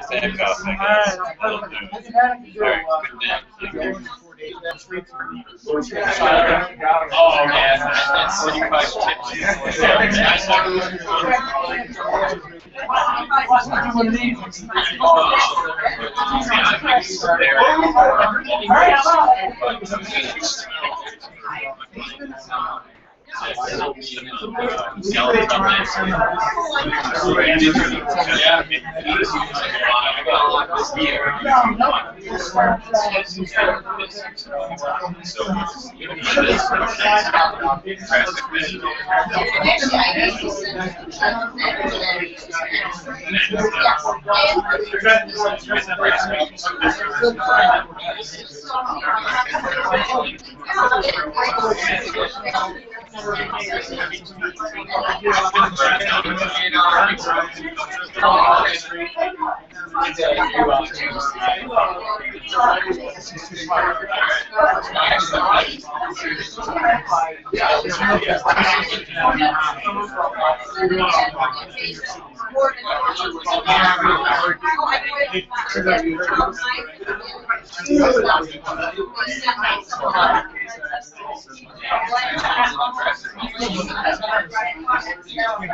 back up, I guess. All right, good night. Oh, man, that's 45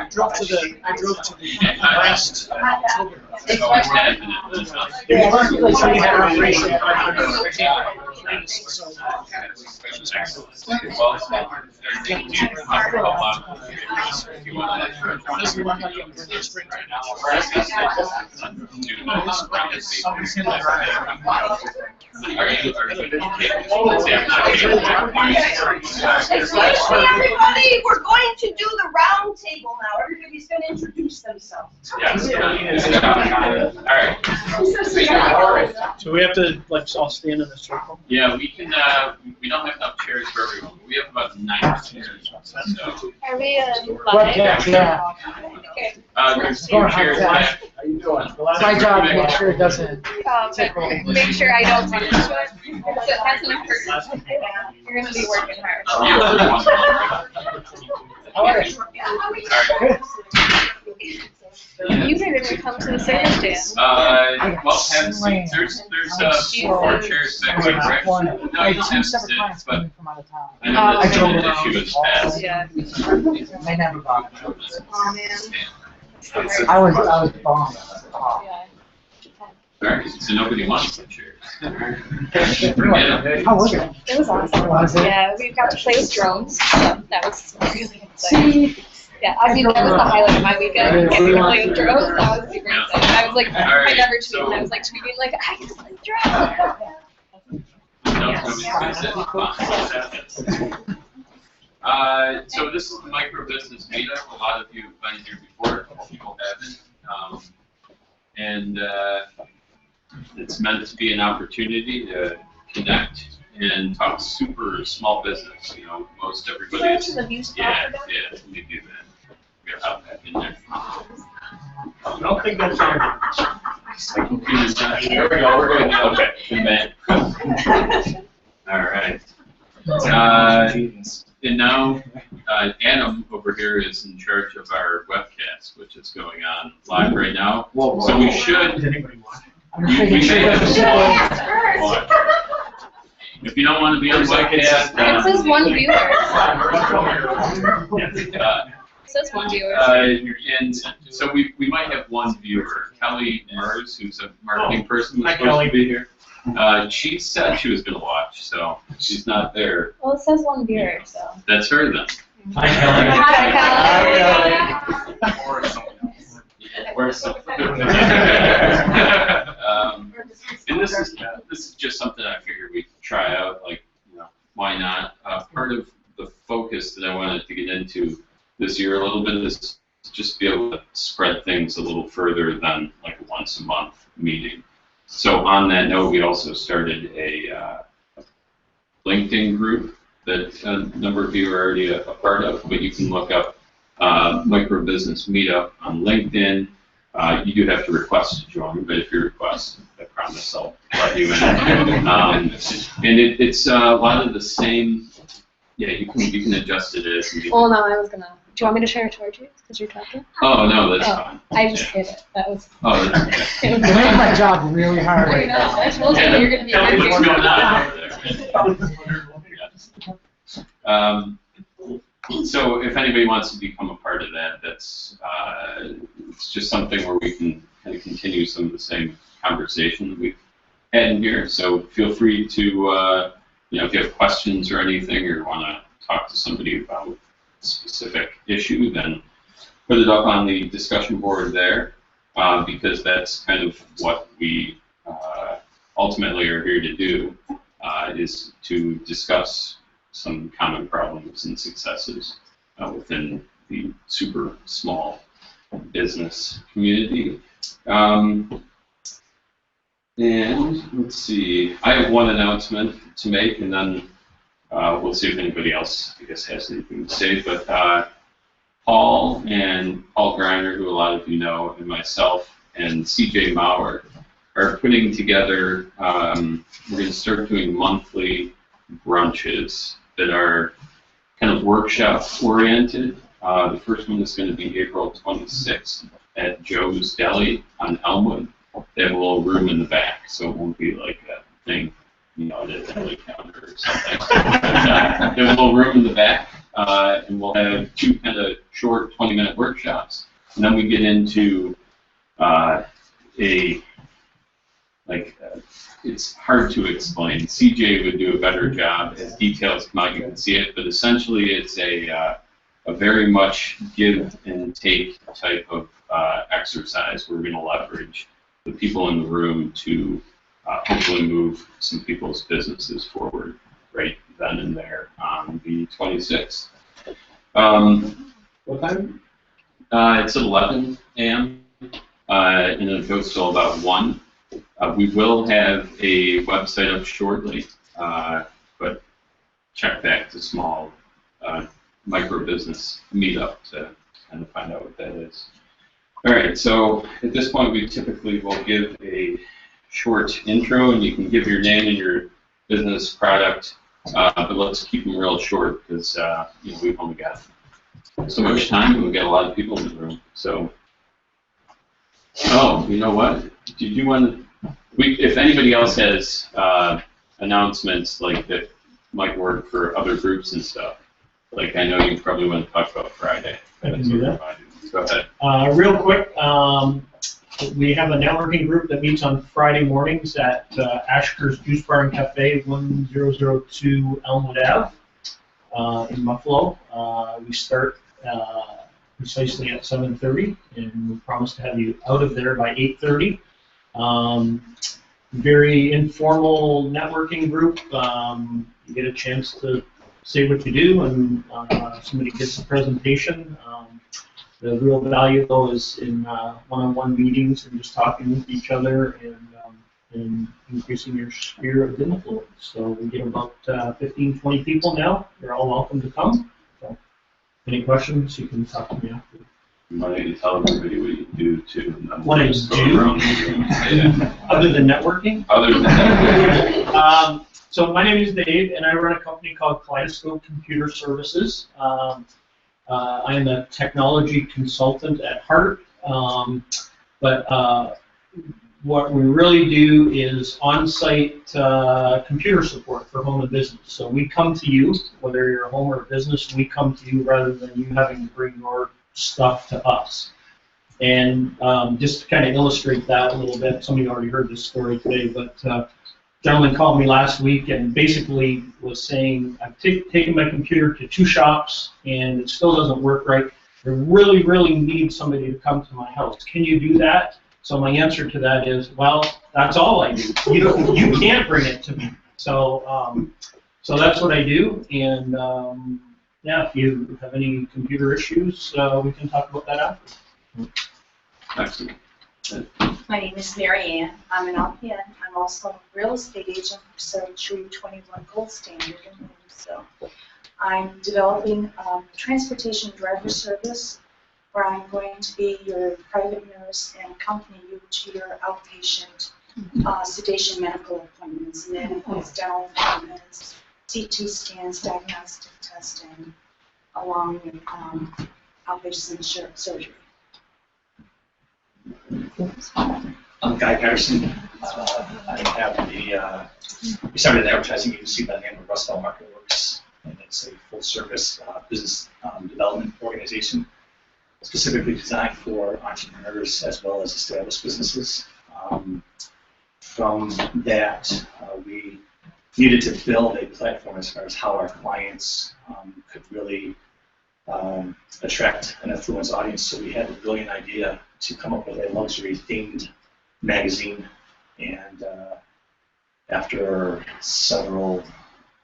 I drove to the last October. We had an operation. Everybody, we're going to do the round table now. Everybody's going to introduce themselves. All right. So we have to all stand in a circle? Yeah, we can, we don't have enough chairs for everyone, but we have about 9 chairs. So, Are we live? Yeah. there's 2 chairs left. It's my job to make sure it doesn't. Make sure I don't run into it. So it has an person. You're going to be working hard. How are you? You didn't come to the service stand. Well, have a seat. There's 4 chairs back there, correct? No, you don't have to sit, but I know that's an issue as fast. Yeah. They never got it. Oh, man. I was bombed. Yeah. Alright, so nobody wants the chairs. How was it? It was awesome. Was it? Yeah, we got to play with drones. So that was really exciting. Yeah, I mean, that was the highlight of my weekend. Getting to play with drones, that was super exciting. I was like, I never tweeted, and I was like tweeting, like, I can play drones. So this is the Microbusiness Meetup. A lot of you have been here before, a couple people haven't. And it's meant to be an opportunity to connect and talk super small business. You know, most everybody is. Yeah, let me do that. We'll have that in there. I don't think that's on. My computer's not. There we go. We're going to okay. Good man. All right. And now Adam over here is in charge of our webcast, which is going on live right now. So we should. If you don't want to be on the webcast, It says 1 viewer. It says 1 viewer. And so we might have 1 viewer. Kelly Mers, who's a marketing person, was supposed to be here. She said she was going to watch, so she's not there. Well, it says 1 viewer, so. That's her then. Hi, Kelly. Hi, Kelly. And this is just something I figured we'd try out. Like, you know, why not? Part of the focus that I wanted to get into this year a little bit is just be able to spread things a little further than like a once a month meeting. So on that note, we also started a LinkedIn group that a number of you are already a part of, but you can look up Microbusiness Meetup on LinkedIn. You do have to request to join, but if you request, I promise I'll let you in. And it's a lot of the same. Yeah, you can adjust it as. Well, no, I was gonna you want me to share a torch because you're talking? Oh, no, that's Oh, fine. I just did it. That was. Oh, that's okay. You're making my job really hard I right know. now. I told you you're gonna be Tell me good what's here. going on over there. So if anybody wants to become a part of that, that's it's just something where we can kind of continue some of the same conversation that we've had in here. So feel free to, you know, if you have questions or anything, or want to talk to somebody about a specific issue, then put it up on the discussion board there, because that's kind of what we ultimately are here to do, is to discuss some common problems and successes within the super small business community. And let's see, I have one announcement to make, and then we'll see if anybody else, I guess, has anything to say. But Paul Greiner, who a lot of you know, and myself, and CJ Maurer are putting together, we're going to start doing monthly brunches that are kind of workshop oriented. The first one is going to be April 26th at Joe's Deli on Elmwood. They have a little room in the back, so it won't be like a thing, you know, at a deli counter or something. They have a little room in the back, and we'll have two kind of short 20-minute workshops. And then we get into it's hard to explain. CJ would do a better job. As details come out, you can see it, but essentially it's a very much give and take type of exercise. We're going to leverage the people in the room to hopefully move some people's businesses forward right then and there on the 26th. What time? It's at 11 a.m. And it goes till about 1. We will have a website up shortly, but check back to small Microbusiness Meetup to kind of find out what that is. All right, so at this point we typically will give a short intro, and you can give your name and your business product, but let's keep them real short because you know, we've only got so much time, and we've got a lot of people in the room. So, oh, you know what? Did you want to? If anybody else has announcements like that might work for other groups and stuff, like I know you probably want to talk about Friday. I can do that. Go ahead. Real quick, we have a networking group that meets on Friday mornings at Ashker's Juice Bar and Cafe, 1002 Elmwood Ave in Buffalo. We start precisely at 7:30, and we promise to have you out of there by 8:30. Very informal networking group. You get a chance to say what you do, and somebody gets a presentation. The real value, though, is in one-on-one meetings and just talking with each other and increasing your sphere of influence. So we get about 15, 20 people now. You're all welcome to come. So, any questions, you can talk to me after. You might need to tell everybody what you do, too. And then What I just go do? around the room. Yeah. Other than networking? Other than that. So my name is Dave, and I run a company called Kaleidoscope Computer Services. I am a technology consultant at heart, but what we really do is on-site computer support for home and business. So we come to you, whether you're a home or a business, we come to you rather than you having to bring your stuff to us. And just to kind of illustrate that a little bit, some of you already heard this story today, but a gentleman called me last week and basically was saying, I've taken my computer to 2 shops and it still doesn't work right. I really, really need somebody to come to my house. Can you do that? So my answer to that is, well, that's all I do. You can't bring it to me. So, so that's what I do. And yeah, if you have any computer issues, we can talk about that after. Excellent. My name is Mary Ann. I'm an LPN. I'm also a real estate agent for 7321 Gold Standard in Louisville. I'm developing a transportation driver service where I'm going to be your private nurse and accompany you to your outpatient sedation medical appointments. And that includes dental appointments, CT scans, diagnostic testing, along with outpatient surgery. I'm Guy Patterson. I have we started an advertising agency by the name of Rustbelt MarketWorks, and it's a full-service business development organization specifically designed for entrepreneurs as well as established businesses. From that, we needed to build a platform as far as how our clients could really attract an influence audience. So we had the brilliant idea to come up with a luxury-themed magazine, and after several,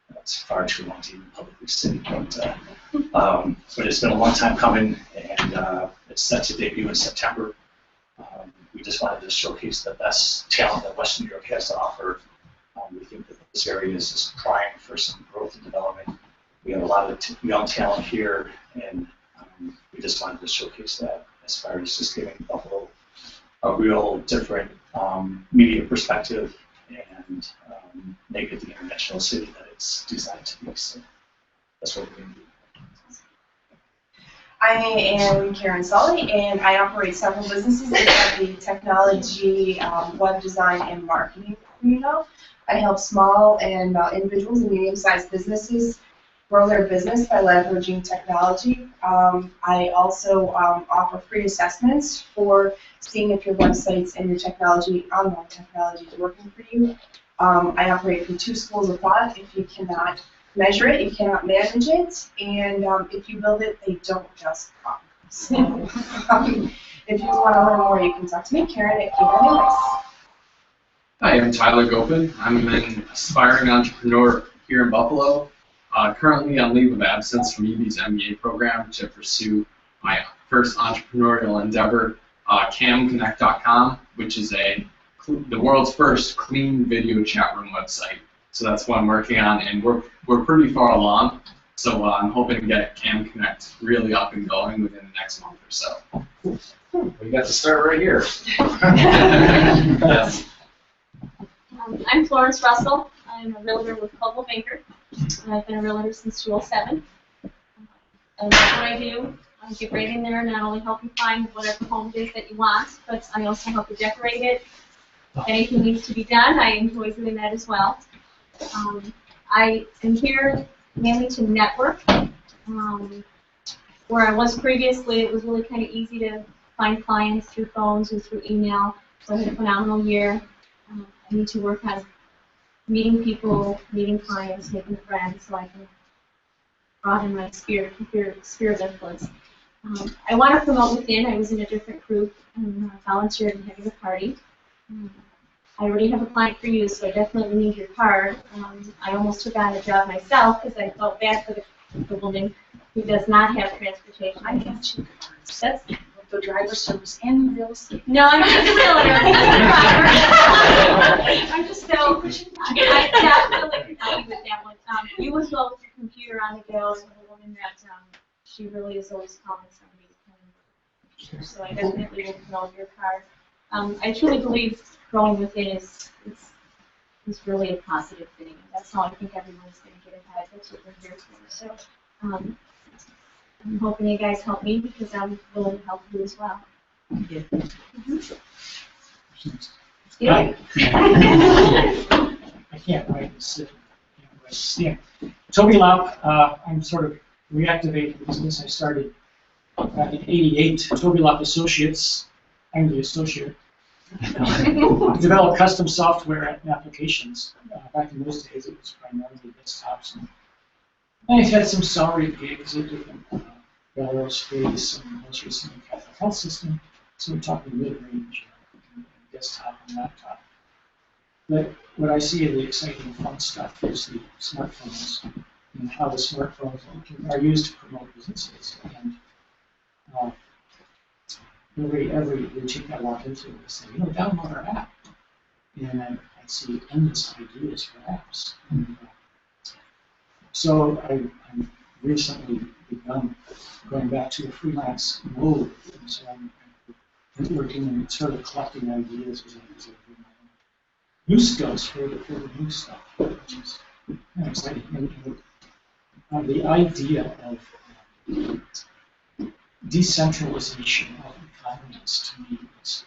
that's far too long to even publicly say, but it's been a long time coming, and it's set to debut in September. We just wanted to showcase the best talent that Western New York has to offer. We think that this area is just prime for some growth and development. We have a lot of young talent here, and we just wanted to showcase that as far as just giving Buffalo a real different media perspective and make it the international city that it's designed to be. So that's what we're going to do. I am Karen Sully, and I operate several businesses in the technology, web design, and marketing arena. I help small and individuals and medium-sized businesses grow their business by leveraging technology. I also offer free assessments for seeing if your websites and your technology, online technology, is working for you. I operate from 2 schools of thought. If you cannot measure it, you cannot manage it, and if you build it, they don't just come. So if you want to learn more, you can talk to me, Karen at Karen. Hi, I'm Tyler Gopin. I'm an aspiring entrepreneur here in Buffalo. Currently on leave of absence from EB's MBA program to pursue my first entrepreneurial endeavor, camconnect.com, which is the world's first clean video chat room website. So that's what I'm working on, and we're pretty far along. So I'm hoping to get Cam Connect really up and going within the next month or so. We got to start right here. Yes. I'm Florence Russell. I'm a realtor with Coldwell Banker. I've been a realtor since 2007. I love what I do. I get right in there and not only help you find whatever home it is that you want, but I also help you decorate it. If anything needs to be done, I enjoy doing that as well. I am here mainly to network. Where I was previously, it was really kind of easy to find clients through phones or through email. So I had a phenomenal year. I need to work on meeting people, meeting clients, making friends, so I can broaden my sphere of influence. I want to promote within. I was in a different group and volunteered in having a party. I already have a client for you, so I definitely need your card. I almost took on a job myself because I felt bad for the woman who does not have transportation. I got you. That's the driver service and the real estate. No, I'm just a realtor. I'm just so. I definitely can help you with that one. You as well with your computer on the go, and the woman that she really is always calling somebody. So I definitely will promote your card. I truly believe growing within is really a positive thing. That's how I think everyone's going to get ahead. That's what we're here for. So I'm hoping you guys help me because I'm willing to help you as well. Yeah. Yeah. I can't write and sit. I can't write and stand. Toby Laup, I'm sort of reactivating the business I started back in '88. Toby Laup Associates. I'm the associate. Develop custom software and applications. Back in those days, it was primarily desktops. And I've had some salary gigs at different aerospace and most recently Catholic Health System. So we're talking mid-range desktop and laptop. But what I see of the exciting fun stuff is the smartphones and how the smartphones are used to promote businesses. And every boutique I walk into, they say, download our app. And I see endless ideas for apps. And, so I've recently begun going back to a freelance mode. And so I'm working and sort of collecting ideas as I bring my own new skills for the new stuff, which is kind of exciting. And the idea of decentralization of economies to me is,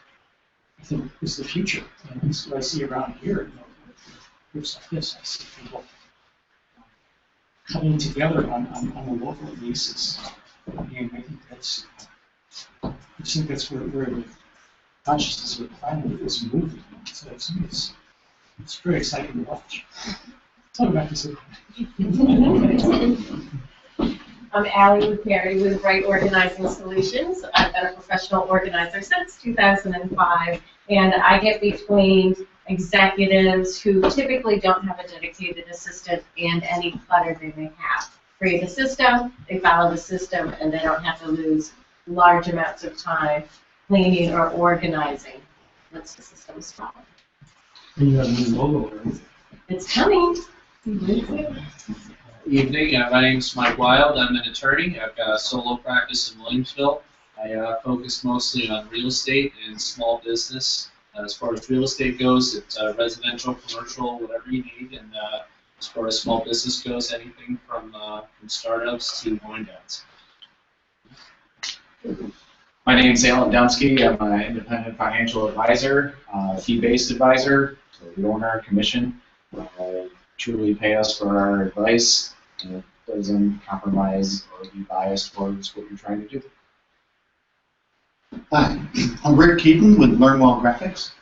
I think, is the future. And this is what I see around here. With groups like this, I see people coming together on a local basis. And I think that's where the consciousness of the planet is moving. So it's very exciting to watch. I'll go back to say. I'm Allie Perry with Right Organizing Solutions. I've been a professional organizer since 2005, and I get between executives who typically don't have a dedicated assistant and any clutter they may have. Create a system, they follow the system, and they don't have to lose large amounts of time cleaning or organizing once the system is followed. And you have a new logo, right? It's coming. Evening, my name is Mike Wild. I'm an attorney. I've got a solo practice in Williamsville. I focus mostly on real estate and small business. As far as real estate goes, it's residential, commercial, whatever you need. And as far as small business goes, anything from startups to wind downs. My name is Alan Dunsky. I'm an independent financial advisor, fee-based advisor, so the owner commission. Truly pay us for our advice, and it doesn't compromise or be biased towards what you're trying to do. Hi, I'm Rick Keaton with LearnWell Graphics,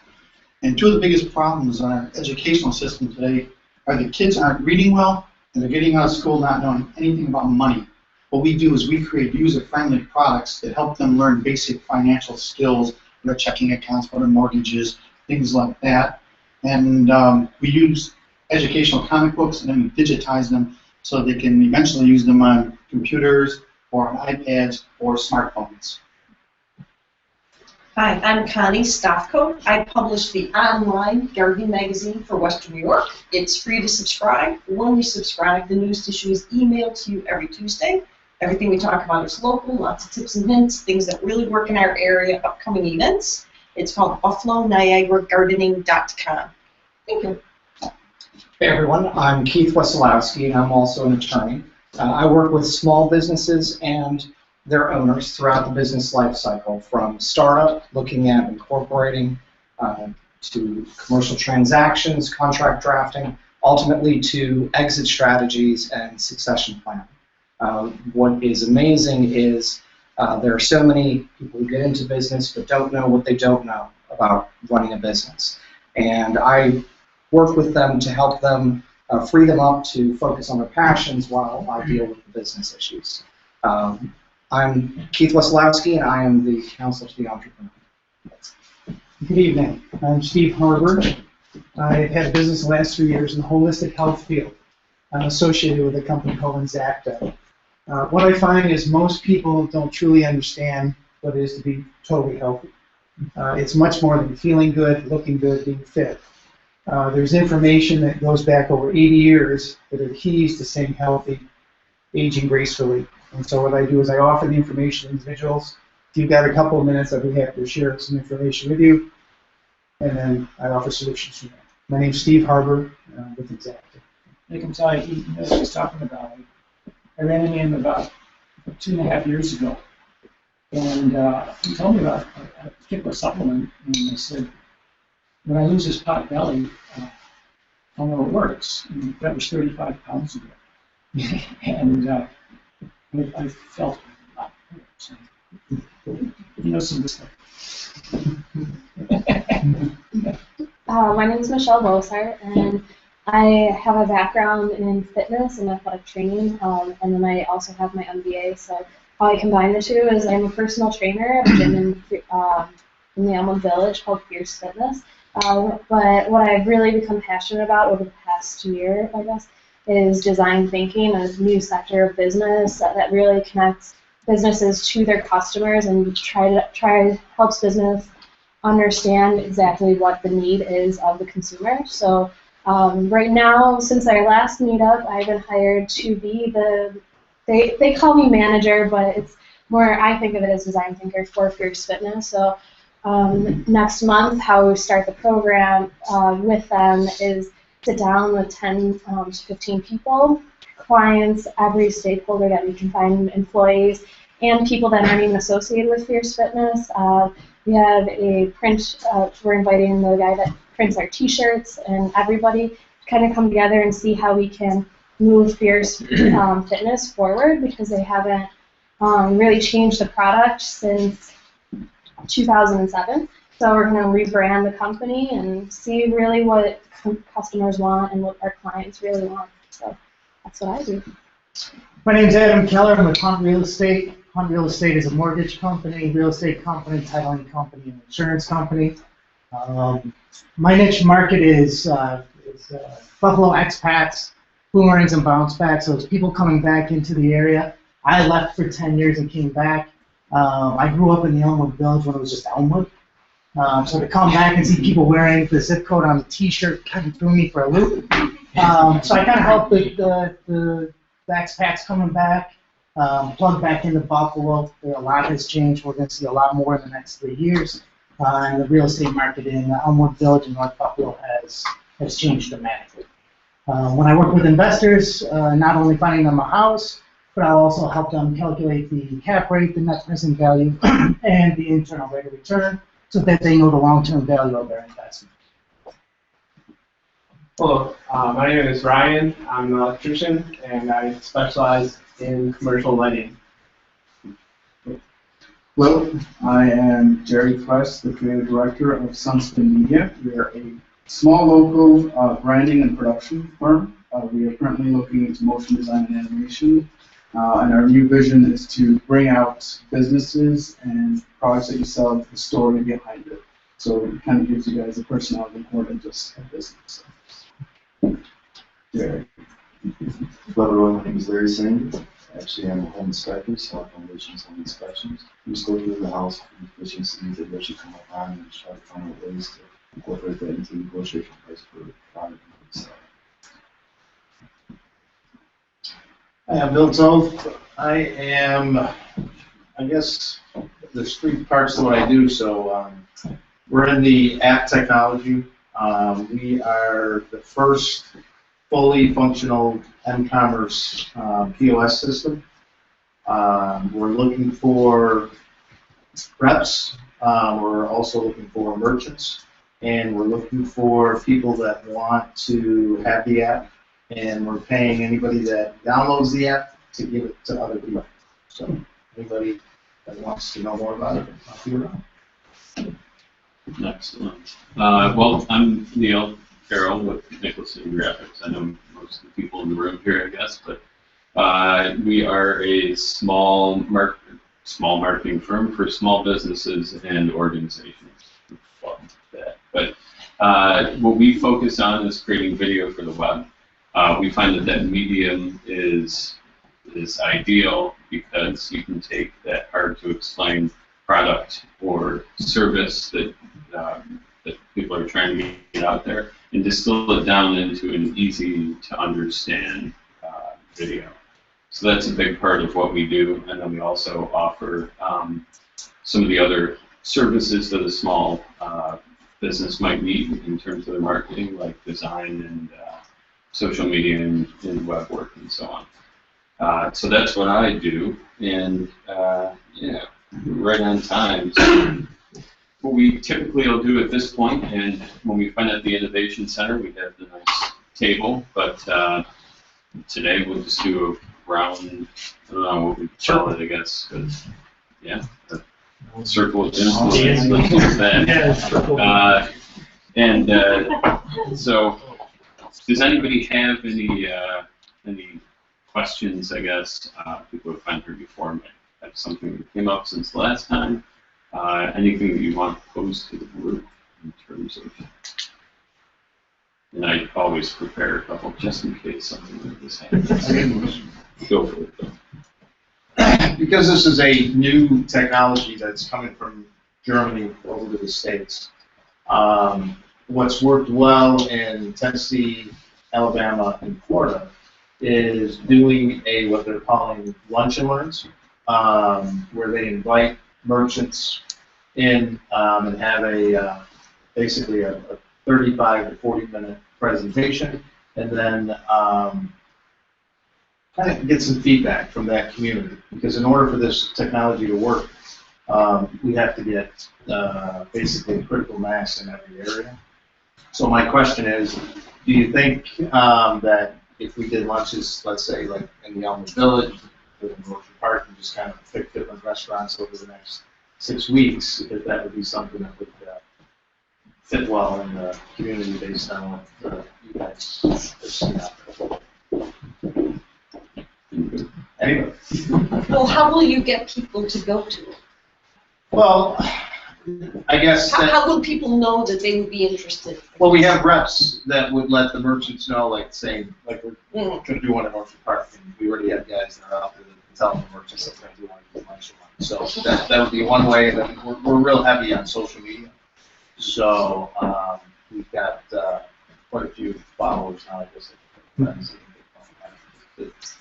and two of the biggest problems in our educational system today are the kids aren't reading well, and they're getting out of school not knowing anything about money. What we do is we create user-friendly products that help them learn basic financial skills, what are checking accounts, what are mortgages, things like that, and we use educational comic books, and then we digitize them so they can eventually use them on computers or on iPads or smartphones. Hi, I'm Connie Stoffcoat. I publish the online gardening magazine for Western New York. It's free to subscribe. When you subscribe, the newest issue is emailed to you every Tuesday. Everything we talk about is local, lots of tips and hints, things that really work in our area, upcoming events. It's called BuffaloNiagaraGardening.com. Thank you. Hey everyone, I'm Keith Wesolowski, and I'm also an attorney. I work with small businesses and their owners throughout the business life cycle, from startup, looking at incorporating, to commercial transactions, contract drafting, ultimately to exit strategies and succession planning. What is amazing is there are so many people who get into business but don't know what they don't know about running a business. And I work with them to help them free them up to focus on their passions while I deal with the business issues. I'm Keith Wesolowski, and I am the counsel to the entrepreneur. Good evening. I'm Steve Harber. I've had a business the last 3 years in the holistic health field. I'm associated with a company called Exacta. What I find is most people don't truly understand what it is to be totally healthy. It's much more than feeling good, looking good, being fit. There's information that goes back over 80 years that are keys to staying healthy, aging gracefully. And so what I do is I offer the information to individuals. If you've got a couple of minutes, I'd be happy to share some information with you. And then I offer solutions from there. My name's Steve Harber with Exacta. I can tell you, he knows what he's talking about. I ran into him about 2.5 years ago. And he told me about a particular supplement, and he said, when I lose this pot belly, I'll know it works. And that was 35 pounds ago. And I felt a lot better. So, he knows some of this stuff. My name is Michelle Bosart, and I have a background in fitness and athletic training, and then I also have my MBA. So how I combine the two is I'm a personal trainer at a gym in the Elmwood Village called Fierce Fitness. But what I've really become passionate about over the past year, I guess, is design thinking, a new sector of business that really connects businesses to their customers and helps business understand exactly what the need is of the consumer. So right now, since our last meetup, I've been hired to be they call me manager, but it's more, I think of it as design thinker for Fierce Fitness. So next month, how we start the program with them is sit down with 10 to 15 people, clients, every stakeholder that we can find, employees, and people that aren't even associated with Fierce Fitness. We have a print, we're inviting the guy that prints our t-shirts and everybody to kind of come together and see how we can move Fierce Fitness forward, because they haven't really changed the product since 2007. So we're going to rebrand the company and see really what customers want and what our clients really want. So that's what I do. My name's Adam Keller. I'm with Hunt Real Estate. Hunt Real Estate is a mortgage company, real estate company, titling company, and insurance company. My niche market is Buffalo expats, boomerangs, and bounce backs. So it's people coming back into the area. I left for 10 years and came back. I grew up in the Elmwood Village when it was just Elmwood. So to come back and see people wearing the zip code on the T-shirt kind of threw me for a loop. So I kind of helped the expats coming back, plug back into Buffalo. A lot has changed. We're going to see a lot more in the next 3 years. And the real estate market in Elmwood Village and North Buffalo has changed dramatically. When I work with investors, not only finding them a house, but I'll also help them calculate the cap rate, the net present value, and the internal rate of return, so that they know the long-term value of their investment. Hello, my name is Ryan. I'm an electrician, and I specialize in commercial lighting. Hello, I am Jerry Price, the creative director of Sunspin Media. We are a small local branding and production firm. We are currently looking into motion design and animation, and our new vision is to bring out businesses and products that you sell, the story behind it. So it kind of gives you guys a personality more than just a business. Jerry. Hello everyone, my name is Larry Singh. Actually, I'm a home inspector, so foundations, home inspections. We just go through the house and efficiencies that you come up on and try to find ways to incorporate that into the negotiation price for the product. Hi, I'm Bill Tove. I guess there's three parts to what I do. So we're in the app technology. We are the first fully functional m-commerce POS system. We're looking for reps. We're also looking for merchants. And we're looking for people that want to have the app. And we're paying anybody that downloads the app to give it to other people. So anybody that wants to know more about it, I'll be around. Excellent. Well, I'm Neil Carroll with Nicholson Graphics. I know most of the people in the room here, I guess, but we are a small marketing firm for small businesses and organizations. But what we focus on is creating video for the web. We find that medium is ideal because you can take that hard-to-explain product or service that people are trying to get out there and distill it down into an easy-to-understand video. So that's a big part of what we do, and then we also offer some of the other services that a small business might need in terms of their marketing, like design and social media and web work and so on. So that's what I do, and yeah, right on time. So what we typically will do at this point, and when we find at the Innovation Center, we have the nice table, but today we'll just do a round, I don't know what we call it, I guess, because, yeah, a circle of influence, let's do that. So, does anybody have any questions, I guess, people have found here before, might have something that came up since the last time, anything that you want to pose to the group in terms of, and I always prepare a couple just in case something like this happens. Go for it, though. Because this is a new technology that's coming from Germany over to the States, what's worked well in Tennessee, Alabama, and Florida is doing what they're calling lunch and learns, where they invite merchants in and have basically a 35 to 40 minute presentation, and then kind of get some feedback from that community, because in order for this technology to work, we have to get basically critical mass in every area. So my question is, do you think that if we did lunches, let's say like in the Elmwood Village, in Orchard Park, and just kind of pick different restaurants over the next 6 weeks, if that would be something that would fit well in the community based on what you guys have seen out there? Anyway. Well, how will you get people to go to it? Well, I guess How will people know that they would be interested? well, we have reps that would let the merchants know, like saying, like we're going to do one in Orchard Park, and we already have guys that are out there that can tell the merchants that we're going to do one in lunch. So that would be one way. That we're real heavy on social media, so we've got quite a few followers now. I guess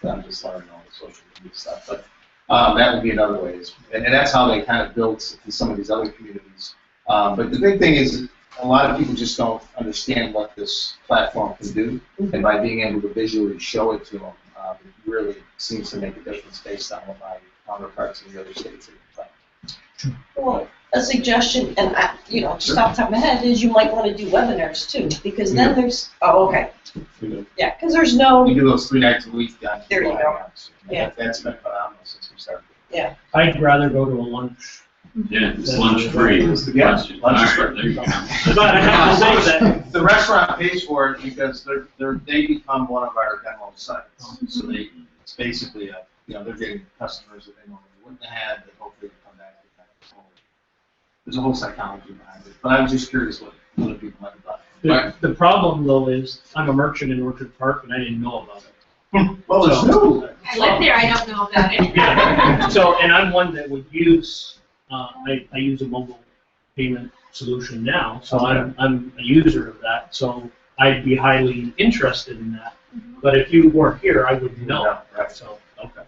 I'm just learning all the social media stuff, but that would be another way, and that's how they kind of built in some of these other communities. But the big thing is a lot of people just don't understand what this platform can do, and by being able to visually show it to them, it really seems to make a difference based on what my counterparts in the other states have done. Well, a suggestion, and just off the top of my head, is you might want to do webinars too, because then there's, okay. Yeah, because there's no. We do those 3 nights a week. There you go. Yeah. That's been phenomenal since we started. Yeah. I'd rather go to a lunch. Yeah, it's lunch free is the question. Lunch is All free. right, there you go. But I have to say that The restaurant pays for it because they become one of our demo sites. So it's basically they're getting customers that they normally wouldn't have had that hopefully will come back. There's a whole psychology behind it. But I was just curious what other people might have thought. the problem though is I'm a merchant in Orchard Park and I didn't know about it. Well, it's new. I live there, I don't know about it. So, and I'm one that would use, I use a mobile payment solution now, so I'm a user of that, so I'd be highly interested in that. But if you weren't here, I wouldn't know. Yeah, right. So, okay.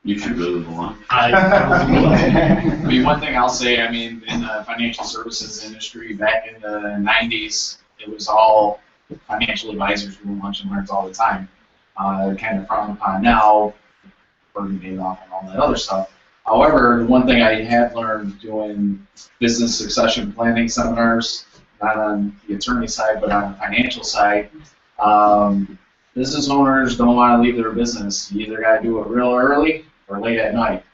You should go to the lunch. I mean, one thing I'll say, I mean, in the financial services industry back in the 90s, it was all financial advisors doing lunch and learns all the time. Kind of frowned upon now, burning days off and all that other stuff. However, one thing I have learned doing business succession planning seminars, not on the attorney side, but on the financial side, business owners don't want to leave their business. You either got to do it real early or late at night.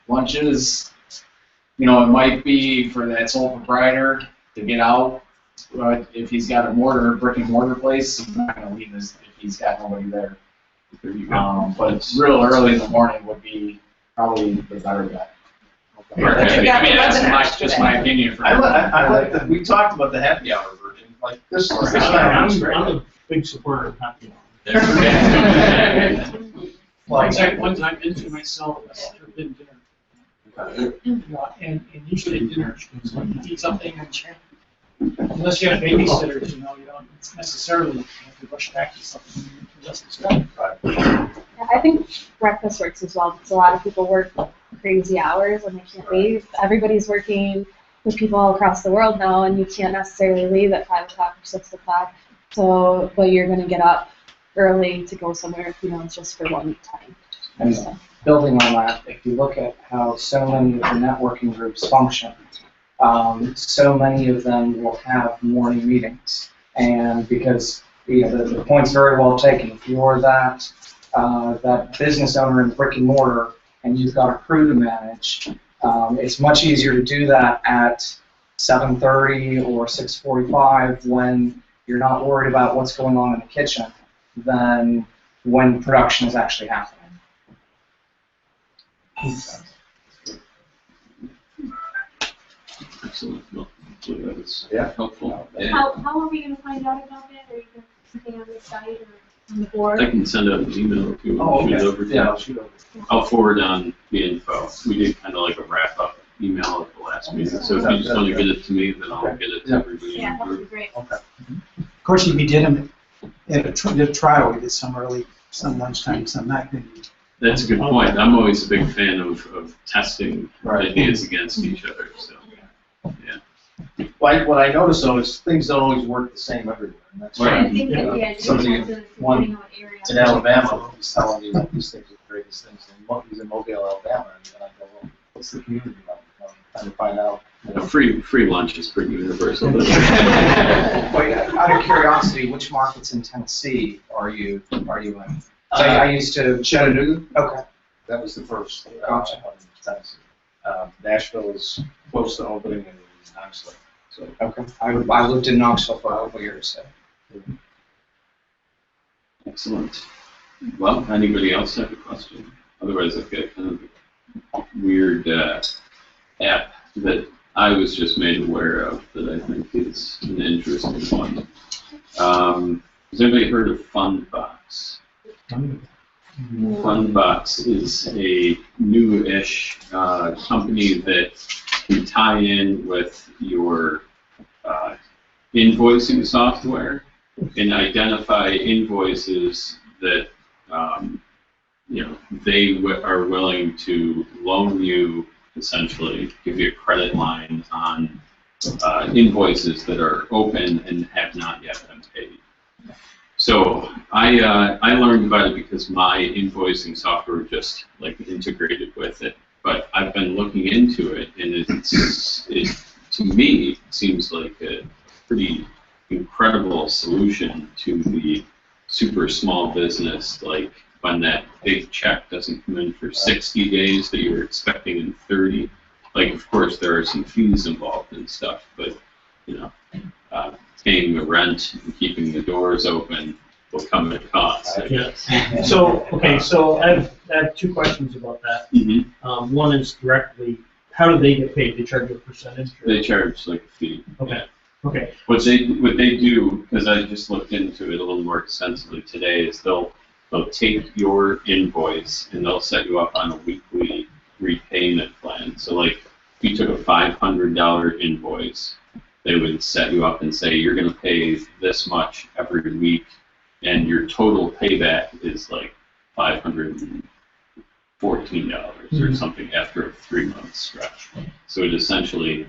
Lunches, it might be for that sole proprietor to get out. If he's got a brick and mortar place, he's not going to leave if he's got nobody there. But it's real early in the morning would be probably the better bet. Okay. I mean, that's just my opinion. I like that. We talked about the happy hour version. Like this. I'm a big supporter of happy hour. One time into myself, after been dinner. And usually at dinner, so you eat something and unless you have babysitters, you don't necessarily have to rush back to something just as well. Yeah, I think breakfast works as well because a lot of people work crazy hours and they can't leave. Everybody's working with people all across the world now, and you can't necessarily leave at 5 o'clock or 6 o'clock. So, but you're going to get up early to go somewhere, it's just for one time. And building on that, if you look at how so many of the networking groups function, so many of them will have morning meetings. And because the point's very well taken, if you're that business owner in brick and mortar and you've got a crew to manage, it's much easier to do that at 7:30 or 6:45 when you're not worried about what's going on in the kitchen than when production is actually happening. Excellent. Well, that's Yeah. helpful. How are we going to find out about that? Are you going to stay on the site or on the board? I can send out an email if you want to shoot it over to I'll shoot over. I'll forward on the info. We did kind of like a wrap-up email at the last meeting, so if you just want to get it to me, then I'll get it to everybody in Yeah, the that would be group. great. Okay. Of course, if you did them at a trial, we did some early, some lunchtime, some night. That's a good point. I'm always a big fan of testing ideas against each other, so, yeah. what I noticed though is things don't always work the same everywhere. And that's I why think that, yeah, somebody depends on one depending on what area. in Alabama was telling me that these things are the greatest things. And he's in Mobile, Alabama, and I go, well, what's the community like? Trying to find out. Free lunch is pretty universal. Wait, out of curiosity, which markets in Tennessee are you in? I used to Chattanooga. Okay. That was the first. Gotcha. Tennessee. Nashville is close to opening in Knoxville. So okay. I lived in Knoxville for a couple years. So. Excellent. Well, anybody else have a question? Otherwise, I've got kind of a weird app that I was just made aware of that I think is an interesting one. Has anybody heard of Fundbox? Fundbox is a new-ish company that can tie in with your invoicing software and identify invoices that they are willing to loan you, essentially give you a credit line on invoices that are open and have not yet been paid. So I learned about it because my invoicing software just integrated with it. But I've been looking into it, and it to me seems like a pretty incredible solution to the super small business, like when that big check doesn't come in for 60 days that you're expecting in 30. Like, of course, there are some fees involved and stuff, but paying the rent and keeping the doors open will come at a cost. Yes. So, okay, so I have two questions about that. Mm-hmm. One is directly, how do they get paid? They charge you a percentage? Or? They charge like a fee. Okay. Yeah. Okay. What they do, because I just looked into it a little more extensively today, is they'll take your invoice and they'll set you up on a weekly repayment plan. So like if you took a $500 invoice, they would set you up and say you're going to pay this much every week, and your total payback is like $514 or something after a 3-month stretch. So it essentially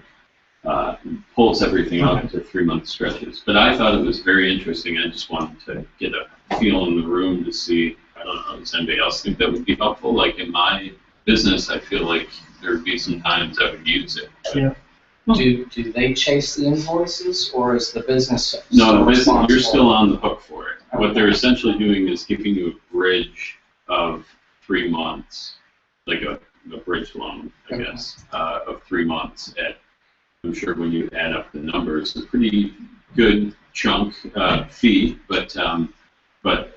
pulls everything up to 3-month stretches. But I thought it was very interesting. I just wanted to get a feel in the room to see, I don't know, does anybody else think that would be helpful? Like in my business, I feel like there would be some times I would use it. Yeah. Do they chase the invoices, or is the business? No, the business, you're still on the hook for it. Okay. What they're essentially doing is giving you a bridge of 3 months, like a bridge loan, I guess, of 3 months at, I'm sure when you add up the numbers, a pretty good chunk fee, but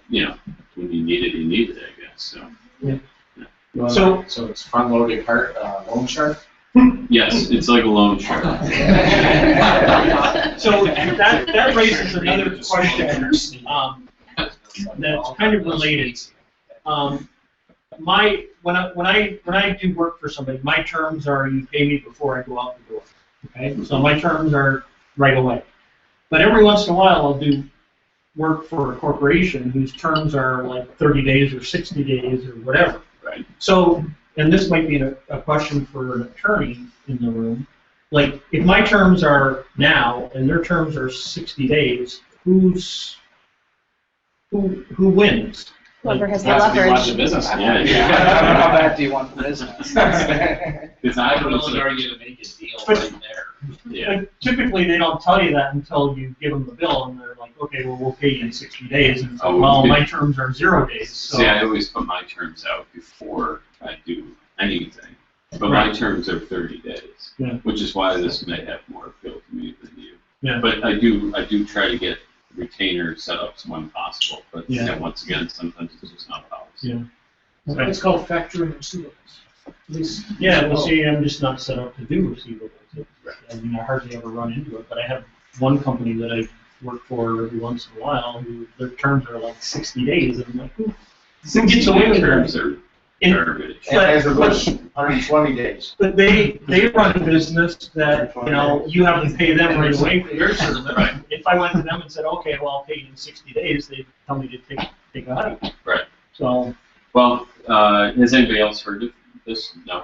you know, when you need it, I guess. So. Yeah. Yeah. So it's front-loaded loan shark. Yes, it's like a loan shark. So that raises another question that's kind of related. When I do work for somebody, my terms are you pay me before I go out the door. Okay, so my terms are right away. But every once in a while, I'll do work for a corporation whose terms are like 30 days or 60 days or whatever. Right. So, and this might be a question for an attorney in the room. Like, if my terms are now and their terms are 60 days, who wins? Whoever has the That's what you want leverage. the business. Yeah. How bad do you want the business? Because I I would would argue to make a deal But- right there. Yeah. But typically, they don't tell you that until you give them the bill, and they're like, okay, well, we'll pay you in 60 days. And it's like, Oh, well, okay. my terms are 0 days. So. See, I always put my terms out before I do anything. But my Right. terms are 30 days, Yeah. which is why this may have more appeal to me than you. Yeah. But I do try to get retainer setups when possible. But Yeah. once again, sometimes it's just not policy. Yeah. It's called factoring receivables. At least. Yeah, well, see, I'm just not set up to do receivables. I mean, I hardly ever run into it, but I have one company that I work for every once in a while who their terms are like 60 days, and I'm like, who gets away with terms it? are And- garbage. And as a wish, 120 days. But they run a business that, you know, you have to pay them right away for their service. Right. If I went to them and said, okay, well, I'll pay you in 60 days, they'd tell me to take a hike. Right. So, Well, has anybody else heard of this? No.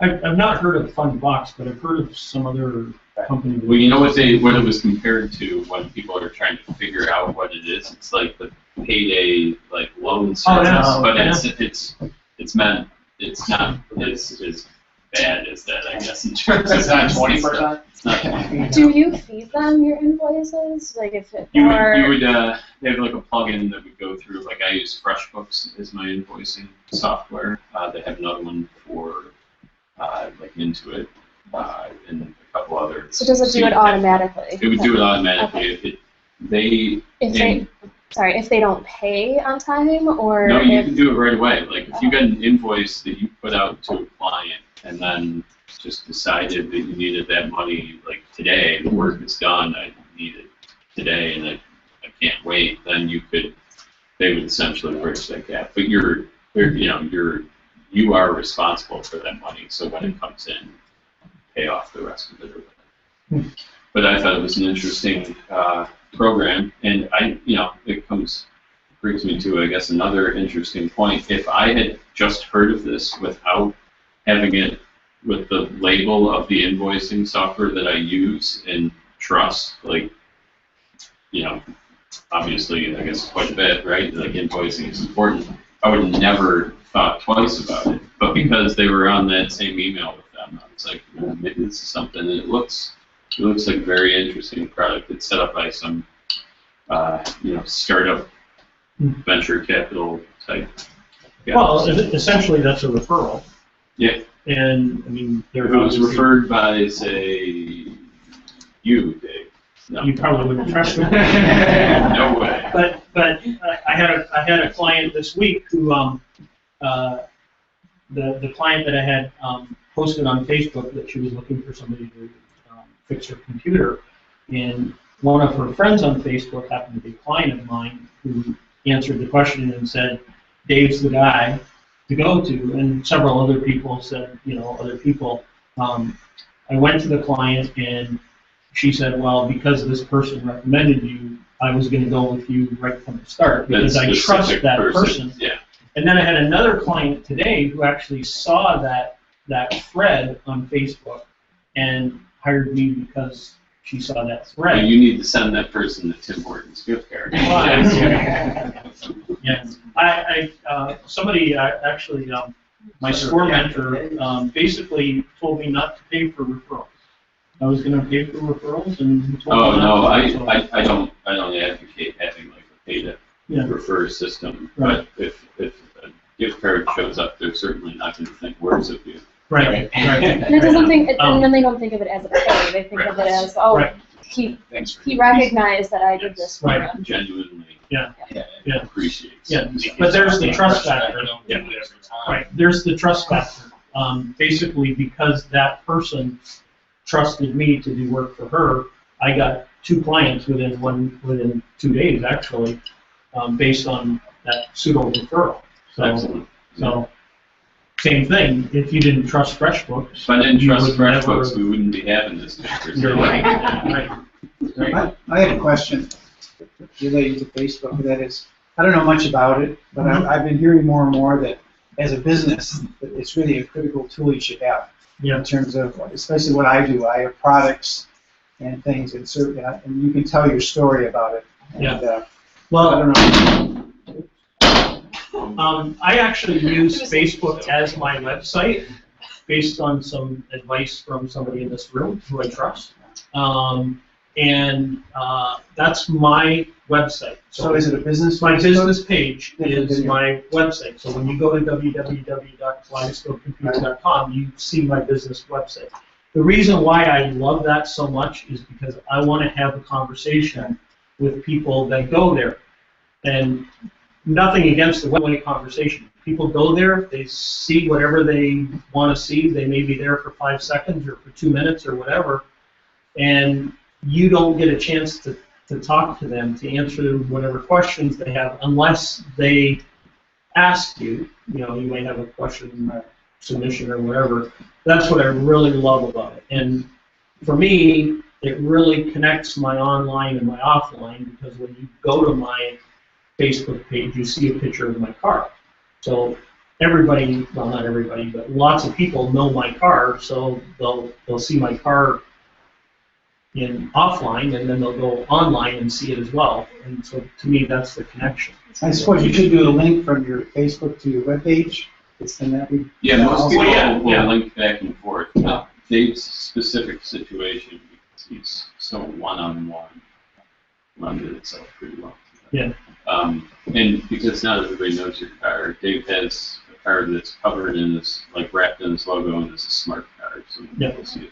I've not heard of Fundbox, but I've heard of some other company. Well, you know what it was compared to when people are trying to figure out what it is? It's like the payday like loan service, but it's meant it's not as bad as that, I guess. In terms It's of not 20%. It's not 20%. Do you feed them your invoices? Like if it You or would they have like a plugin that would go through, like I use FreshBooks as my invoicing software. They have another one for like Intuit and a couple other. so does it do it automatically? It would do it automatically. Okay. If they don't pay on time, or no, you can do it right away. Like if you get an invoice that you put out to a client and then just decided that you needed that money like today, the work is done, I need it today, and I can't wait, then they would essentially bridge that gap. But you are responsible for that money, so when it comes in, pay off the rest of it. But I thought it was an interesting program, and it brings me to, I guess, another interesting point. If I had just heard of this without having it with the label of the invoicing software that I use and trust, like, obviously, I guess quite a bit, right? Like invoicing is important. I would have never thought twice about it. But because they were on that same email with them, I was like, maybe this is something, and it looks like a very interesting product. It's set up by some, startup venture capital type guys. Well, essentially that's a referral. Yeah. And I mean, if it was referred by, say, you, Dave. No. You probably wouldn't trust me. No way. But I had a client this week who the client that I had posted on Facebook that she was looking for somebody to fix her computer, and one of her friends on Facebook happened to be a client of mine who answered the question and said, "Dave's the guy to go to," and several other people said, other people. I went to the client and she said, "Well, because this person recommended you, I was going to go with you right from the start because I trust that person." Yeah. And then I had another client today who actually saw that thread on Facebook and hired me because she saw that thread. Well, you need to send that person the Tim Hortons gift card. Yes. Somebody actually, my SCORE mentor, basically told me not to pay for referrals. I was going to pay for referrals, and he told me not to. I don't advocate having like a pay to refer system. Right. But if a gift card shows up, they're certainly not going to think worse of you. Right. And it doesn't think, and then they don't think of it as a pay. They think of it as, he recognized that I did this for him. Genuinely. Yeah. Appreciates. Yeah. But there's the trust factor. Right. There's the trust factor. Basically, because that person trusted me to do work for her, I got 2 clients within 2 days actually, based on that pseudo referral. So same thing. If you didn't trust FreshBooks, if I didn't trust FreshBooks, we wouldn't be having this conversation. You're right. I have a question related to Facebook. That is, I don't know much about it, but I've been hearing more and more that as a business, that it's really a critical tool you should have. In terms of, especially what I do, I have products and things, and you can tell your story about it. And, well, I don't know. I actually use Facebook as my website based on some advice from somebody in this room who I trust. And that's my website. So is it a business? My business page is my website. So when you go to www.kaleidoscopecomputer.com, you see my business website. The reason why I love that so much is because I want to have a conversation with people that go there. And nothing against the one-way conversation. People go there, they see whatever they want to see. They may be there for 5 seconds or for 2 minutes or whatever, and you don't get a chance to talk to them, to answer whatever questions they have, unless they ask you. You may have a question, submission, or whatever. That's what I really love about it. And for me, it really connects my online and my offline, because when you go to my Facebook page, you see a picture of my car. So everybody, well, not everybody, but lots of people know my car, so they'll see my car in offline, and then they'll go online and see it as well. And so to me, that's the connection. I suppose you should do a link from your Facebook to your webpage. It's in that we. Yeah, most people yeah. will link back and forth. But Dave's specific situation, he's so one-on-one, lended itself pretty well. Yeah. And because not everybody knows your car, Dave has a car that's covered in this, like wrapped in this logo, and it's a smart car, so people see it.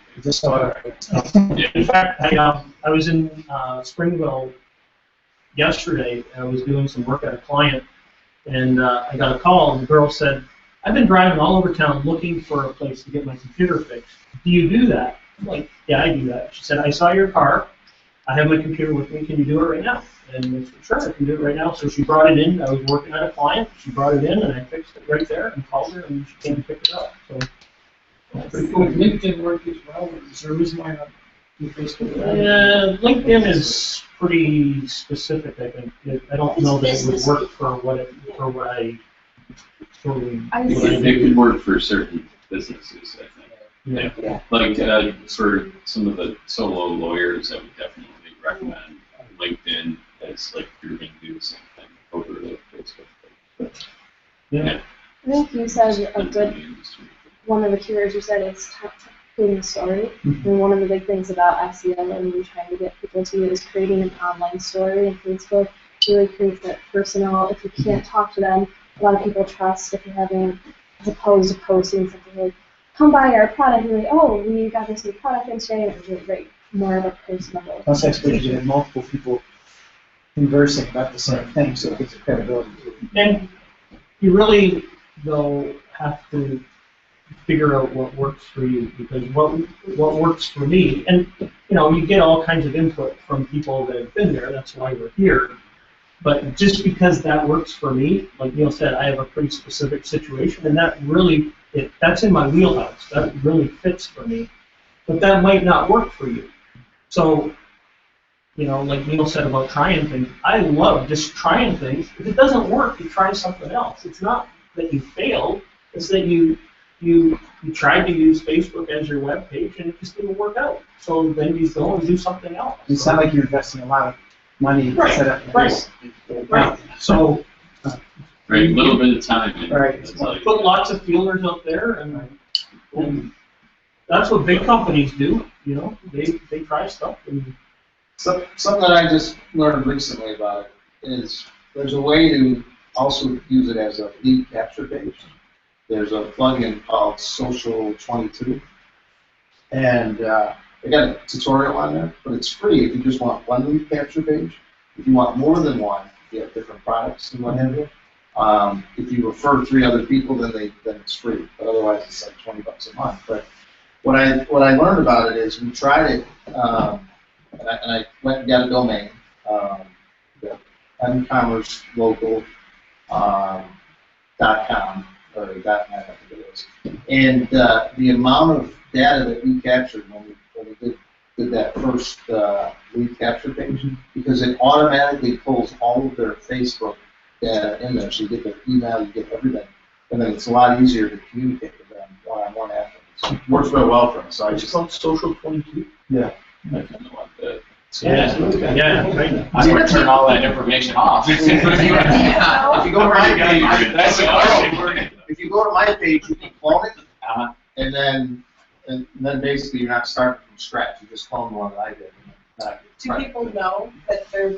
Yeah. In fact, I was in Springville yesterday, and I was doing some work at a client, and I got a call, and the girl said, I've been driving all over town looking for a place to get my computer fixed. Do you do that? I'm like, yeah, I do that. She said, I saw your car. I have my computer with me. Can you do it right now? And I said, sure, I can do it right now. So she brought it in. I was working at a client. She brought it in, and I fixed it right there and called her, and she came and picked it up. So, pretty cool. LinkedIn work as well. Is there a reason why not do Facebook? Yeah, LinkedIn is pretty specific, I think. I don't know that it would work for what I totally. It could work for certain businesses, I think. Yeah. Like for some of the solo lawyers, I would definitely recommend LinkedIn as like you're going to do the same thing over the Facebook. But, yeah. I think you said a good, one of the keywords you said is creating a story. And one of the big things about SEO and really trying to get people to is creating an online story. And Facebook really creates that personal, if you can't talk to them, a lot of people trust if you're having, as opposed to posting something like, come buy our product, and like, oh, we got this new product in today, and it was really great. More of a personal. Plus, I suppose you have multiple people conversing about the same thing, so it gives it credibility. And you really, though, have to figure out what works for you, because what works for me, and you get all kinds of input from people that have been there. That's why we're here. But just because that works for me, like Neil said, I have a pretty specific situation, and that really, that's in my wheelhouse. That really fits for me. But that might not work for you. So, like Neil said about trying things, I love just trying things. If it doesn't work, you try something else. It's not that you failed, it's that you tried to use Facebook as your web page and it just didn't work out. So then you go and do something else. It's not like you're investing a lot of money to set up. Right. So, right, a little bit of time. Right. Put lots of feelers out there, and that's what big companies do. They try stuff. And Something that I just learned recently about it is there's a way to also use it as a lead capture page. There's a plugin called Social 22, and they got a tutorial on there, but it's free if you just want one lead capture page. If you want more than one, you have different products and what have you. If you refer 3 other people, then it's free. But otherwise, it's like $20 a month. But what I learned about it is we tried it, and I went and got a domain, the mcommercelocal.com or .net, I think it is. And the amount of data that we captured when we did that first lead capture page, because it automatically pulls all of their Facebook data in there, so you get their email, you get everything, and then it's a lot easier to communicate with them one-on-one after. So it works very well for us. So I just called Social 22. Yeah. I kind of want that. Yeah, right. I'm going to turn all that information off. If you go to my page, that's a question. If you go to my page, you can clone it, and then basically you're not starting from scratch. You just clone the one that I did. Do people know that they're?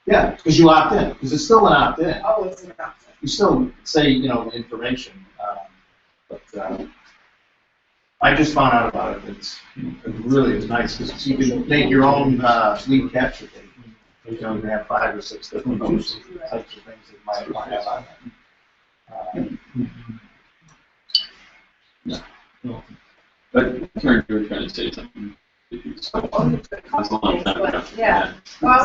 Yeah, because you opt in. Because it's still an opt-in. Oh, it's an opt-in. You still say the information, but I just found out about it. It really is nice because you can make your own lead capture page. You can have 5 or 6 different types of things that you might want to have on there. Yeah. But Karen, you were trying to say something. That's a long time ago. Yeah. I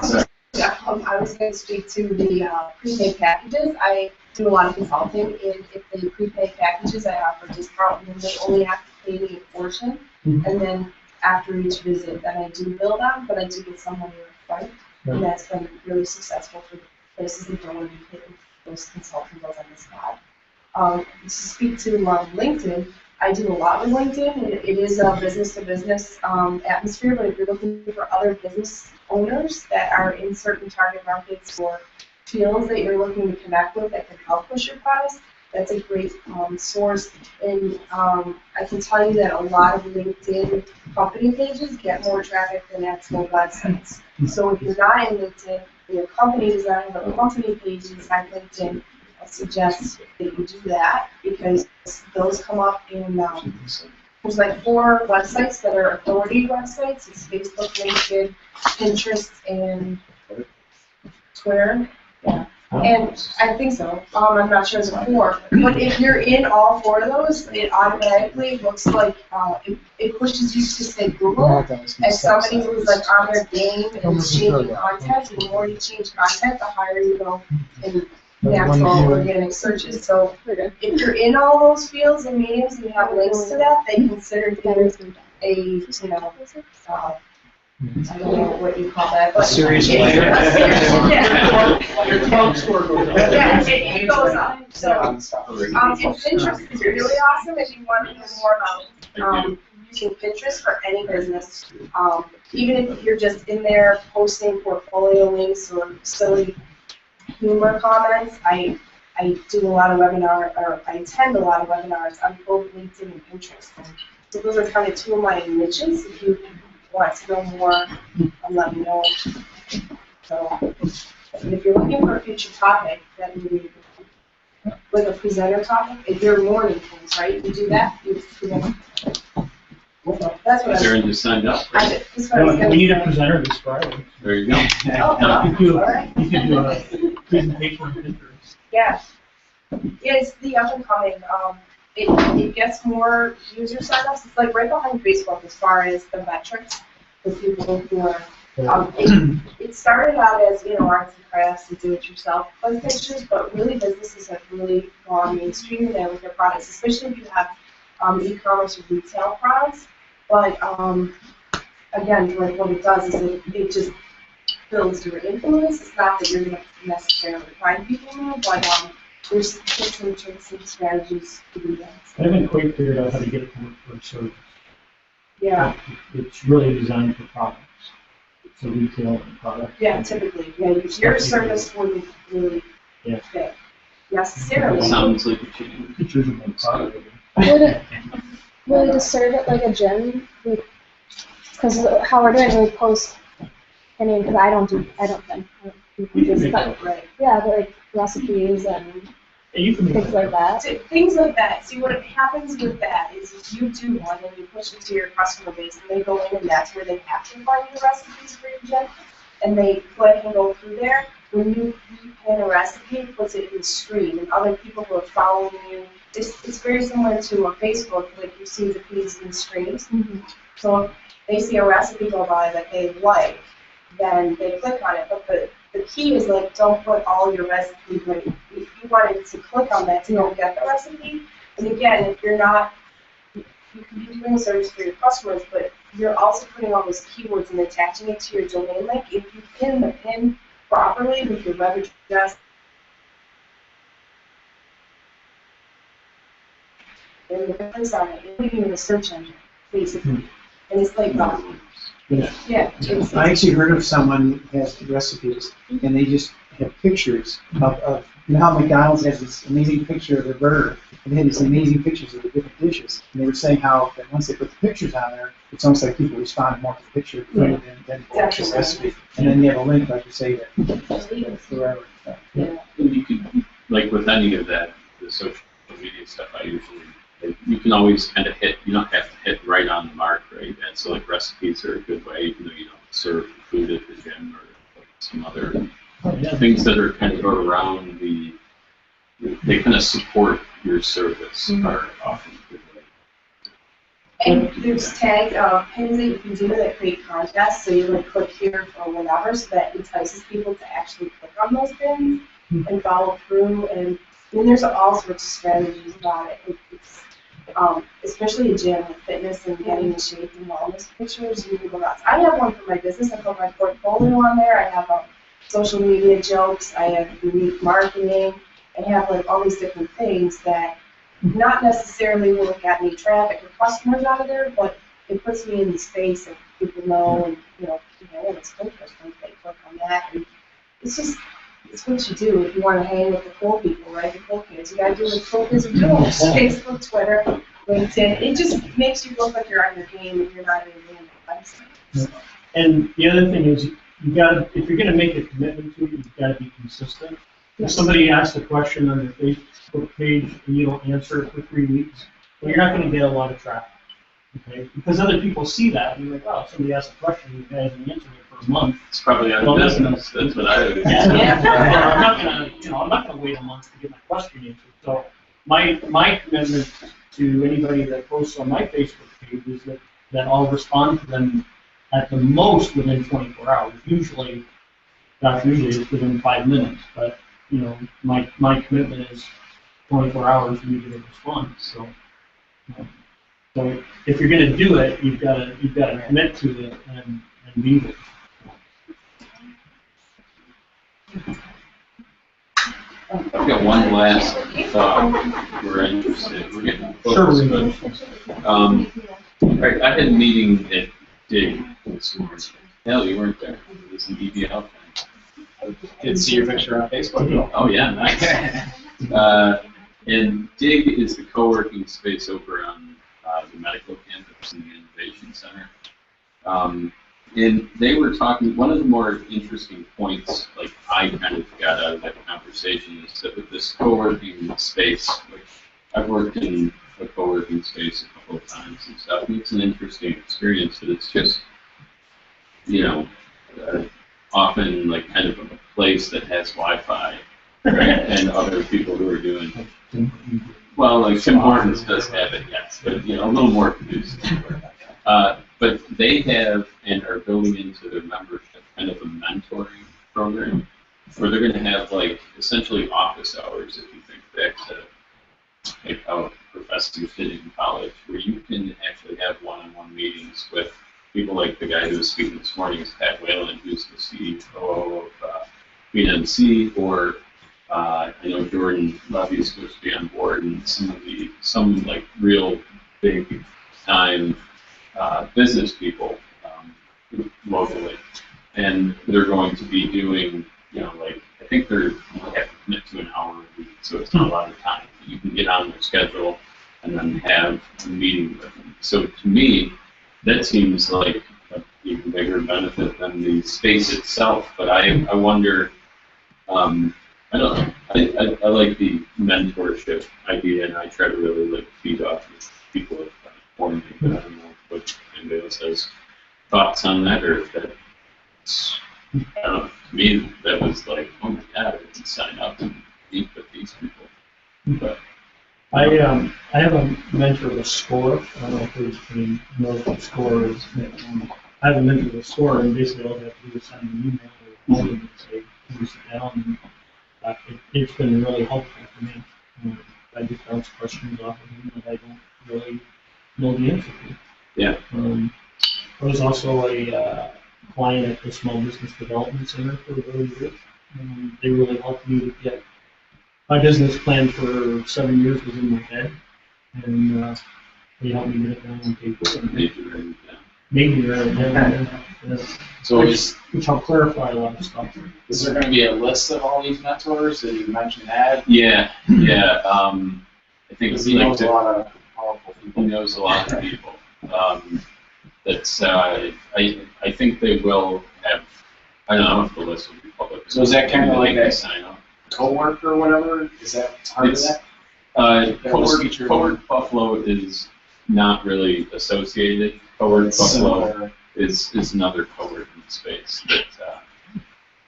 was going to speak to the prepaid packages. I do a lot of consulting, and if the prepaid packages, I offer discount, and then they only have to pay me a portion. And then after each visit, then I do bill them, but I do get some money up front. And that's been really successful for the places that don't want to be paying those consulting bills on the spot. To speak to LinkedIn, I do a lot with LinkedIn. It is a business-to-business atmosphere, but if you're looking for other business owners that are in certain target markets or fields that you're looking to connect with that can help push your products, that's a great source. And I can tell you that a lot of LinkedIn company pages get more traffic than actual websites. So if you're not in LinkedIn, and your company does not have a company page inside LinkedIn, I suggest that you do that because those come up in, there's like 4 websites that are authority websites. It's Facebook, LinkedIn, Pinterest, and Twitter. Yeah. And I think so. I'm not sure it's a 4. But if you're in all 4 of those, it automatically looks like it pushes you to say Google as somebody who's like on their game and is changing content. And the more you change content, the higher you go in natural organic searches. So if you're in all those fields and mediums and you have links to that, they consider you I don't know what you call that, but serious player. Yeah. Your club score goes up. Yeah, it goes up. So, Pinterest is really awesome if you want to know more about using Pinterest for any business. Even if you're just in there posting portfolio links or silly humor comments, I do a lot of I attend a lot of webinars on both LinkedIn and Pinterest. So those are kind of 2 of my niches. If you want to know more, let me know. So, and if you're looking for a future topic, that would be like a presenter topic. If you're morning things, right? You do that. That's what Darren just signed up. We need a presenter this Friday. There you go. You can do a presentation on Pinterest. Yeah. Yeah, it's the up and coming. It gets more user signups. It's like right behind Facebook as far as the metrics for people who are. It started out as arts and crafts and do-it-yourself pictures, but really businesses have really gone mainstream there with their products, especially if you have e-commerce or retail products. But again, like what it does is it just builds your influence. It's not that you're going to necessarily find people new, but there's tips and tricks and strategies to do that. I haven't quite figured out how to get it to work for a service. Yeah. It's really designed for products. It's a retail product. Yeah, typically. Yeah, your service wouldn't really fit necessarily. It sounds like a chicken. Pictures of my product. Would it serve it like a gym? Because how we're doing, we post. I mean, because I don't do just yeah, like recipes and things like that. Things like that. See, what happens with that is you do one and you push it to your customer base, and they go in, and that's where they have to find the recipes for your gym, and they click and go through there. When you pin a recipe, it puts it in the screen, and other people who are following you. It's very similar to a Facebook, like you see the feeds and screens. Mm-hmm. So if they see a recipe go by that they like, then they click on it. But the key is like, don't put all your recipes. Like, if you wanted to click on that to go get the recipe, and again, if you're not, you can be doing a service for your customers, but you're also putting all those keywords and attaching it to your domain link. If you pin the pin properly with your web address, and the place on it, you're putting in a search engine, basically. And it's like, yeah. I actually heard of someone who has recipes, and they just have pictures of how McDonald's has this amazing picture of their burger, and they had these amazing pictures of the different dishes. And they were saying how that once they put the pictures on there, it's almost like people respond more to the picture than the actual recipe. And then you have a link, like you say, that forever. And you could, like with any of that, the social media stuff, you can always kind of hit, you don't have to hit right on the mark, right? And so like recipes are a good way, even though you don't serve food at the gym or like some other things that are kind of around they kind of support your service are often a good way. And there's tag pins that you can do that create contests, so you like click here or whatever, so that entices people to actually click on those pins and follow through. And then there's all sorts of strategies about it. It's especially a gym with fitness and getting in shape and wellness pictures. You can go nuts. I have one for my business. I put my portfolio on there. I have social media jokes. I have unique marketing. and have like all these different things that not necessarily will get me traffic or customers out of there, but it puts me in the space and people know, and it's Pinterest, they click on that, and it's just, it's what you do if you want to hang with the cool people, right? The cool kids. You gotta do what cool kids are doing. Facebook, Twitter, LinkedIn. It just makes you look like you're on your game if you're not even doing it. And the other thing is, you gotta, if you're gonna make a commitment to it, you've gotta be consistent. If somebody asks a question on their Facebook page and you don't answer it for 3 weeks, well, you're not gonna get a lot of traffic. Okay? Because other people see that and you're like, oh, somebody asked a question, you guys haven't answered it for a month. It's probably out of business. That's what I would. I'm not gonna wait a month to get my question answered. So my commitment to anybody that posts on my Facebook page is that I'll respond to them at the most within 24 hours. Usually it's within 5 minutes, but my commitment is 24 hours for me to get a response. So if you're going to do it, you've got to commit to it and be there. I've got one last thought. We're interested. We're getting close. Right, I had a meeting at Dig this morning. Hell, you weren't there. It was an EBL thing. I did see your picture on Facebook. Oh yeah, nice. And Dig is the co-working space over on the medical campus in the Innovation Center. And they were talking, one of the more interesting points, like I kind of got out of that conversation, is that with this co-working space, which I've worked in a co-working space a couple of times and stuff, and it's an interesting experience, but it's just, often like kind of a place that has Wi-Fi, right? And other people who are doing, well, like Tim Hortons does have it, yes, but a little more conducive. But they have and are building into their membership kind of a mentoring program where they're going to have like essentially office hours, if you think back to like how professors did in college, where you can actually have one-on-one meetings with people like the guy who was speaking this morning is Pat Whalen, who's the CEO of BNC, or I know Jordan Levy is supposed to be on board, and some like real big time business people locally, and they're going to be doing, like I think you have to commit to an hour a week, so it's not a lot of time. You can get on their schedule and then have a meeting with them. So to me, that seems like an even bigger benefit than the space itself. But I wonder, I don't know. I like the mentorship idea, and I try to really like feed off of people that for me. I don't know what anybody else has thoughts on that, or if that's, I don't know. To me, that was like, oh my god, I can sign up and meet with these people. But I have a mentor with SCORE. I don't know if there's any knows what SCORE is. I have a mentor with SCORE, and basically all they have to do is send an email or call them and say, can you sit down? And it's been really helpful for me. I just bounce questions off of him that I don't really know the answer to. Yeah. I was also a client at the Small Business Development Center for really years. They really helped me to get my business plan for 7 years was in my head, and they helped me get it down on paper. And made me write it down. Yeah. So which helped clarify a lot of stuff. Is there going to be a list of all these mentors that you mentioned, Ed? Yeah. I think he knows a lot of powerful people. He knows a lot of people. I think they will have. I don't know if the list will be public. So is that kind of like a sign up? Co-work or whatever? Is that part of that? Co-work Buffalo is not really associated. Co-work Buffalo is another co-working space that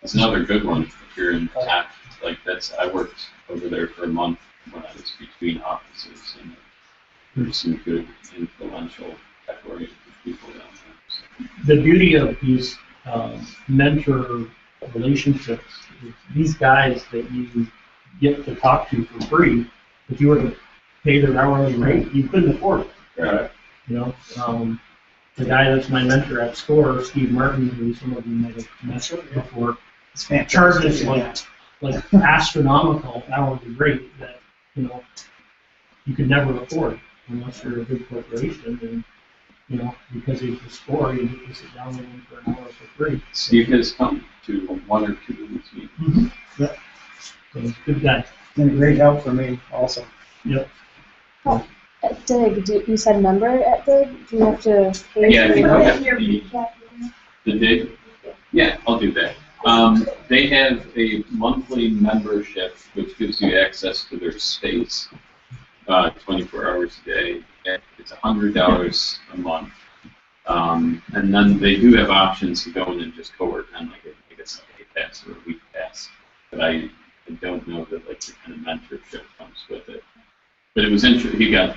is another good one if you're in tech. Like I worked over there for a month when I was between offices, and there's some good influential tech-oriented people down there. So. The beauty of these mentor relationships is these guys that you get to talk to for free, if you were to pay their hourly rate, you couldn't afford it. Right. The guy that's my mentor at SCORE, Steve Martin, who some of you might have met before, charges like like astronomical hourly rate that, you know, you could never afford unless you're a big corporation, and, you know, because of the score, you get to sit down with them for an hour for free. Steve has come to 1 or 2 of these meetings. Mm-hmm. Yep. So, good guy. Been a great help for me also. Yep. At Dig, you said member at Dig? Do you have to pay? Yeah, I think for we it? have the Dig. Yeah, I'll do that. They have a monthly membership which gives you access to their space 24 hours a day. It's $100 a month. And then they do have options to go in and just co-work on like a Sunday pass or a week pass. But I don't know that like the kind of mentorship comes with it. But it was interesting.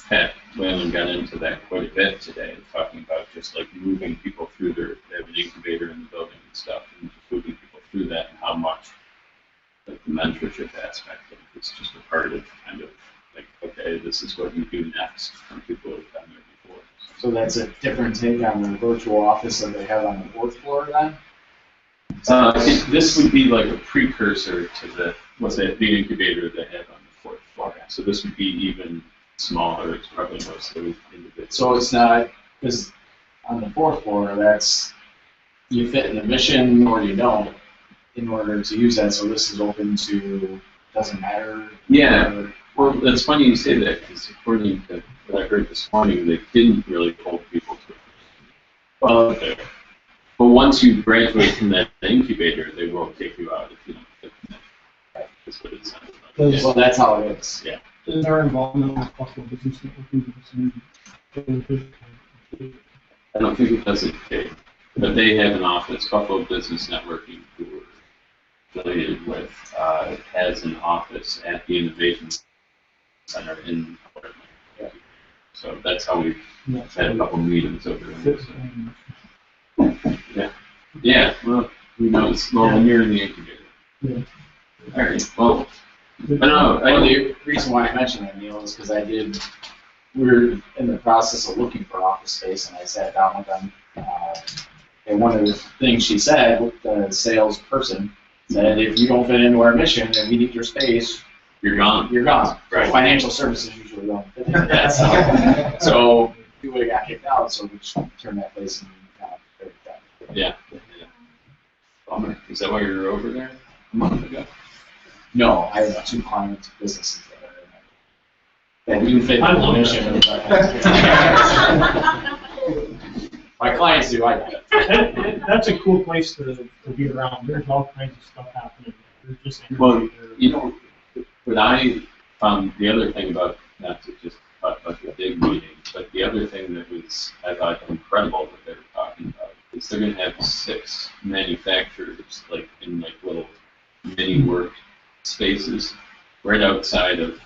Pat Whalen got into that quite a bit today, talking about just like moving people through they have an incubator in the building and stuff, and just moving people through that and how much like the mentorship aspect of it is just a part of kind of like, okay, this is what you do next from people who have been there before. So that's a different take on the virtual office that they have on the 4th floor then? This would be like a precursor to the incubator they have on the 4th floor. So this would be even smaller. It's probably mostly individual. So it's not, because on the 4th floor, that's, you fit in the mission or you don't in order to use that. So this is open to, doesn't matter. Yeah. Well, it's funny you say that, because according to what I heard this morning, they didn't really hold people to it. Well, but once you graduate from that incubator, they will take you out if you don't fit in that. That's what it sounds like. Well, that's how it is. Yeah. Is our involvement with Buffalo Business Network? I don't think it does it today, but they have an office, Buffalo Business Networking, who we're affiliated with, has an office at the Innovation Center in Portland. So that's how we've had a couple meetings over there. Yeah. Yeah, well, who knows? Well, when you're in the incubator. Yeah. All right, well, I don't know. The reason why I mentioned that, Neil, is because we were in the process of looking for office space, and I sat down with them. And one of the things she said, the salesperson, said, if you don't fit into our mission and we need your space, you're gone. You're gone. Right. So financial services usually don't fit into that. So we would have got kicked out, so we just turned that place and yeah. Bummer. Is that why you were over there a month ago? No, I have 2 client businesses that do fit in the mission. My clients do, I don't. That's a cool place to be around. There's all kinds of stuff happening. There's just well, you know, what I found, the other thing about, not to just talk about the big meeting, but the other thing that was, I thought, incredible that they were talking about is they're going to have 6 manufacturers, like in like little mini work spaces right outside of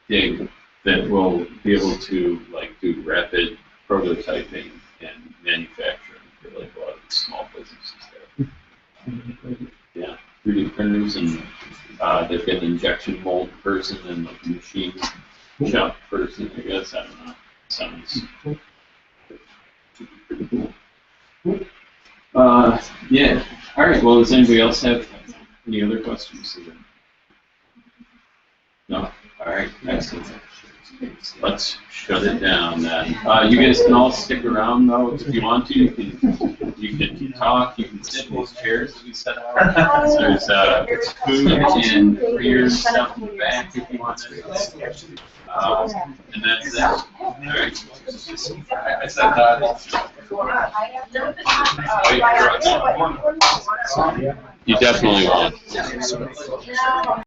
Dig that will be able to like do rapid prototyping and manufacturing for like a lot of the small businesses there. Yeah, 3D printers, and they've got an injection mold person and like a machine shop person, I guess. I don't know. Sounds pretty cool. Yeah. All right. Well, does anybody else have any other questions? No? All right. Excellent. Let's shut it down then. You guys can all stick around though if you want to. You can talk. You can sit in these chairs that we set out. There's food and beers down in the back if you want to. And that's it. All right. I said that. You definitely will.